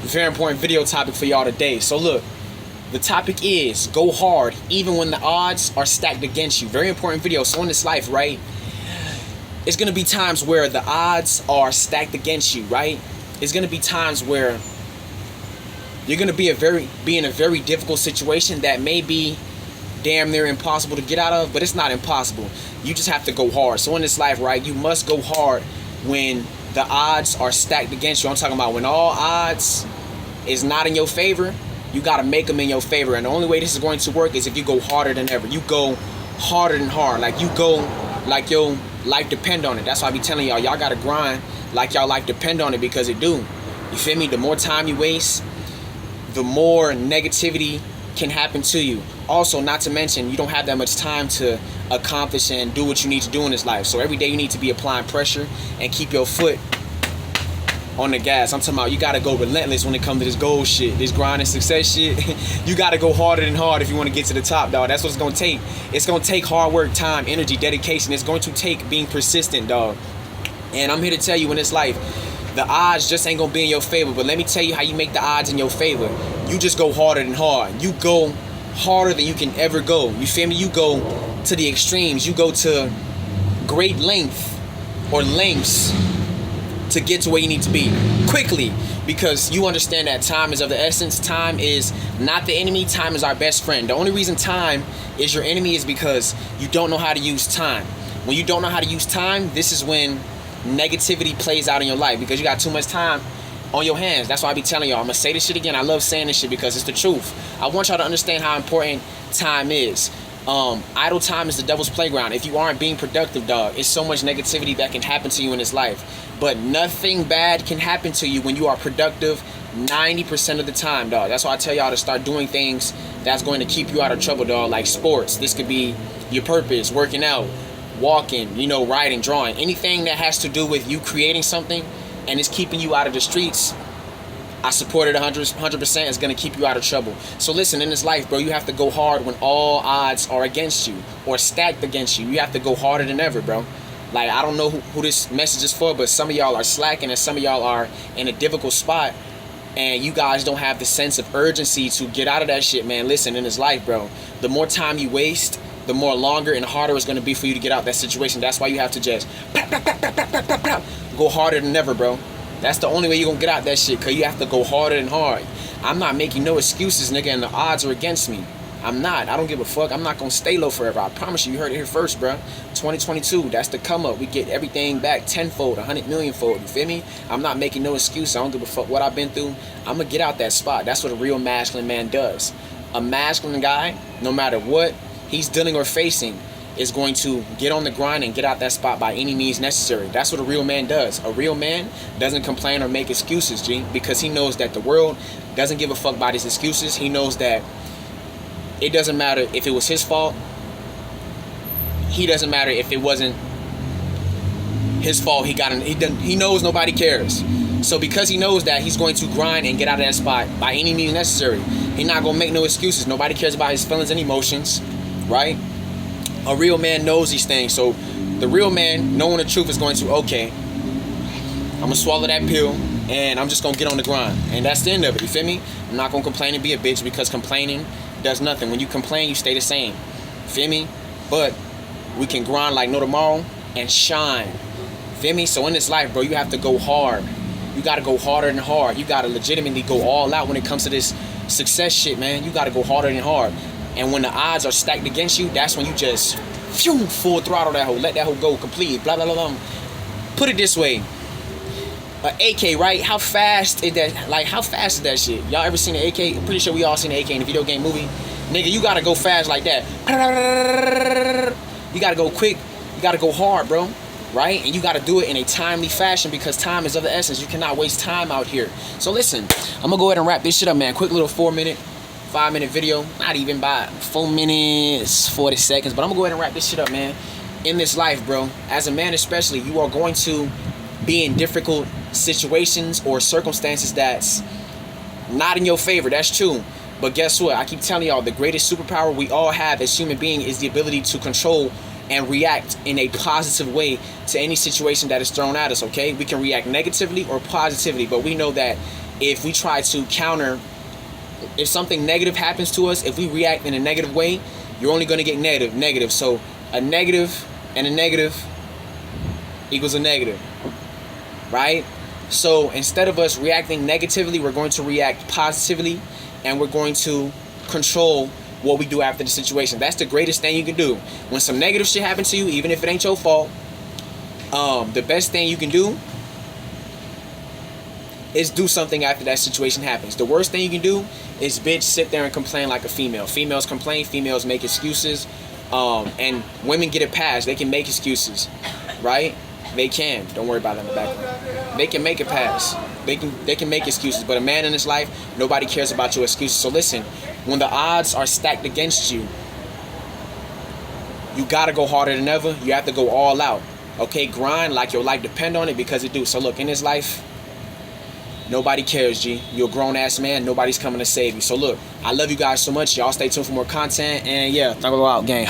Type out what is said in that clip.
Very important video topic for y'all today. So look, the topic is go hard even when the odds are stacked against you. Very important video. So in this life, right, it's going to be times where the odds are stacked against you, right? It's going to be times where you're going to be in a very difficult situation that may be damn near impossible to get out of, but it's not impossible. You just have to go hard. So in this life, right, you must go hard when the odds are stacked against you. I'm talking about when all odds is not in your favor. You got to make them in your favor. And the only way this is going to work is if you go harder than ever. You go harder than hard. Like you go like your life depend on it. That's why I be telling y'all got to grind like y'all life depend on it, because it do. You feel me? The more time you waste, the more negativity can happen to you. Also, not to mention, you don't have that much time to accomplish and do what you need to do in this life. So every day you need to be applying pressure and keep your foot on the gas. I'm talking about you gotta go relentless when it comes to this goal shit, this grind and success shit. You gotta go harder than hard if you want to get to the top, dog. That's what it's gonna take. It's gonna take hard work, time, energy, dedication. It's going to take being persistent, dog. And I'm here to tell you, in this life, the odds just ain't gonna be in your favor. But let me tell you how you make the odds in your favor. You just go harder than hard. You go harder than you can ever go. You feel me? You go to the extremes. You go to great length or lengths to get to where you need to be quickly, because you understand that time is of the essence. Time is not the enemy. Time is our best friend. The only reason time is your enemy is because you don't know how to use time. When you don't know how to use time, this is when negativity plays out in your life, because you got too much time on your hands. That's why I be telling y'all, I'm gonna say this shit again. I love saying this shit because it's the truth. I want y'all to understand how important time is. Idle time is the devil's playground. If you aren't being productive, dog, it's so much negativity that can happen to you in this life. But nothing bad can happen to you when you are productive 90% of the time, dog. That's why I tell y'all to start doing things that's going to keep you out of trouble, dog. Like sports. This could be your purpose, working out, walking, you know, writing, drawing. Anything that has to do with you creating something and it's keeping you out of the streets, I support it 100%. It's going to keep you out of trouble. So listen, in this life, bro, you have to go hard when all odds are against you or stacked against you. You have to go harder than ever, bro. Like, I don't know who this message is for, but some of y'all are slacking and some of y'all are in a difficult spot, and you guys don't have the sense of urgency to get out of that shit, man. Listen, in this life, bro, the more time you waste, the more longer and harder it's going to be for you to get out that situation. That's why you have to just go harder than ever, bro. That's the only way you're going to get out that shit, because you have to go harder than hard. I'm not making no excuses, nigga, and the odds are against me. I'm not. I don't give a fuck. I'm not going to stay low forever. I promise you. You heard it here first, bro. 2022, that's the come up. We get everything back tenfold, 100 million fold. You feel me? I'm not making no excuse. I don't give a fuck what I've been through. I'm going to get out that spot. That's what a real masculine man does. A masculine guy, no matter what he's dealing or facing, is going to get on the grind and get out that spot by any means necessary. That's what a real man does. A real man doesn't complain or make excuses, G, because he knows that the world doesn't give a fuck about his excuses. He knows that it doesn't matter if it was his fault. He doesn't matter if it wasn't his fault. He knows nobody cares. So because he knows that, he's going to grind and get out of that spot by any means necessary. He's not gonna make no excuses. Nobody cares about his feelings and emotions, right? A real man knows these things. So the real man, knowing the truth, is going to, okay, I'm gonna swallow that pill and I'm just gonna get on the grind. And that's the end of it, you feel me? I'm not gonna complain and be a bitch, because complaining does nothing. When you complain, you stay the same. Feel me? But we can grind like no tomorrow and shine. Feel me? So in this life, bro, you have to go hard. You gotta go harder than hard. You gotta legitimately go all out when it comes to this success shit, man. You gotta go harder than hard. And when the odds are stacked against you, that's when you just full throttle that hoe. Let that hoe go completely. Blah, blah, blah, blah. Put it this way. An AK, right? How fast is that? Like, how fast is that shit? Y'all ever seen an AK? I'm pretty sure we all seen an AK in a video game movie. Nigga, you gotta go fast like that. You gotta go quick. You gotta go hard, bro. Right? And you gotta do it in a timely fashion, because time is of the essence. You cannot waste time out here. So listen, I'm gonna go ahead and wrap this shit up, man. Quick little 5-minute video. Not even by 4 minutes, 40 seconds. But I'm gonna go ahead and wrap this shit up, man. In this life, bro, as a man especially, you are going to be in difficult situations or circumstances that's not in your favor. That's true. But guess what? I keep telling y'all, the greatest superpower we all have as human beings is the ability to control and react in a positive way to any situation that is thrown at us, okay? We can react negatively or positively, but we know that if we try to counter, if something negative happens to us, if we react in a negative way, you're only going to get negative. So a negative and a negative equals a negative, right? So instead of us reacting negatively, we're going to react positively, and we're going to control what we do after the situation. That's the greatest thing you can do. When some negative shit happens to you, even if it ain't your fault, the best thing you can do is do something after that situation happens. The worst thing you can do is, bitch, sit there and complain like a female. Females complain, females make excuses, and women get it passed. They can make excuses, right? They can. Don't worry about them in the background. They can make it pass. They can make excuses. But a man in this life, nobody cares about your excuses. So listen, when the odds are stacked against you, you gotta go harder than ever. You have to go all out. Okay, grind like your life depend on it, because it do. So look, in this life, nobody cares, G. You're a grown-ass man. Nobody's coming to save you. So look, I love you guys so much. Y'all stay tuned for more content. And yeah, go out, gang.